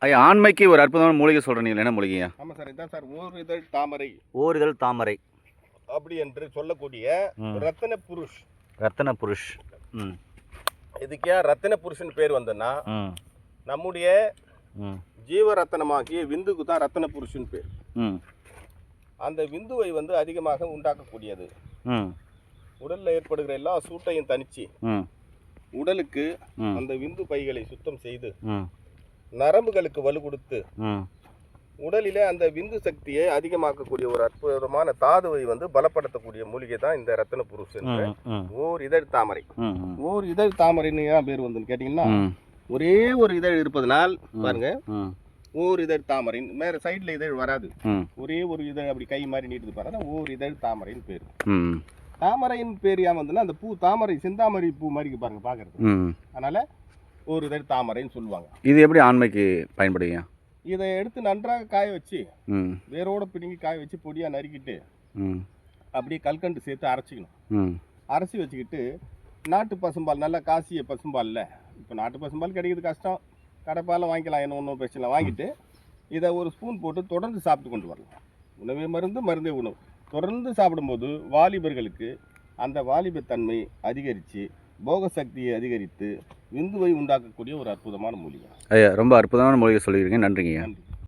ஐயா ஆண்மைக்கு ஒரு அற்புதமான மூலிகை சொல்கிறீங்க, என்ன மூலிகையா? ஆமாம் சார், இதான் சார் ஓரிதழ் தாமரை. ஓரிதழ் தாமரை அப்படி என்று சொல்லக்கூடிய ரத்தின புருஷ். ரத்தின புருஷ். இதுக்கே ரத்தின புருஷன் பேர் வந்ததுன்னா நம்முடைய ஜீவரத்தனமாகிய விந்துக்கு தான் ரத்தின புருஷன் பேர். அந்த விந்துவை வந்து அதிகமாக உண்டாக்கக்கூடியது. உடலில் ஏற்படுகிற எல்லா சூட்டையும் தணிச்சு உடலுக்கு அந்த விந்து பைகளை சுத்தம் செய்து நரம்புகளுக்கு வலு கொடுத்து உடலிலே அந்த விந்து சக்தியை அதிகமாக்கக்கூடிய ஒரு அற்புதமான தாதுவை வந்து பலப்படுத்தக்கூடிய மூலிகை தான் இந்த ரத்தின புருஷ் என்ற ஓர் இதழ் தாமரை. ஓர் இதழ் தாமரைன்னு ஏன் பேர் வந்துன்னு கேட்டீங்கன்னா, ஒரே ஒரு இதழ் இருப்பதனால் பாருங்க, ஓர் இதழ் தாமரை. மேல சைட்ல இதழ் வராது, ஒரே ஒரு இதழ் அப்படி கை மாதிரி நீட்டுது பாருங்க, ஓர் இதழ் தாமரைன்னு பேர். தாமரையின் பேர் ஏன் வந்துன்னா, அந்த பூ தாமரை செந்தாமரை பூ மாதிரி பாருங்க பாக்குறது, அதனால ஒரு இதழ் தாமரைன்னு சொல்லுவாங்க. இது எப்படி ஆண்மைக்கு பயன்படுங்க? இதை எடுத்து நன்றாக காய வச்சு வேரோட பிடுங்கி காய வச்சு பொடியாக நறுக்கிட்டு அப்படியே கல்கண்டு சேர்த்து அரைச்சிக்கணும். அரைச்சி வச்சுக்கிட்டு நாட்டு பசும்பால், நல்லா காசிய பசும்பாலில், இப்போ நாட்டு பசும்பால் கிடைக்கிறது கஷ்டம், கடைப்பால் வாங்கிக்கலாம், என்ன ஒன்றும் பிரச்சனை. வாங்கிட்டு இதை ஒரு ஸ்பூன் போட்டு தொடர்ந்து சாப்பிட்டு கொண்டு வரலாம். உணவே மருந்து, மருந்தே உணவு. தொடர்ந்து சாப்பிடும்போது வாலிபர்களுக்கு அந்த வாலிபத்தன்மை அதிகரித்து போக சக்தியை அதிகரித்து விந்துவை உண்டாக்கக்கூடிய ஒரு அற்புதமான மூலிகை. ஐயா ரொம்ப அற்புதமான மூலிகை சொல்லியிருக்கீங்க, நன்றிங்க. நன்றி.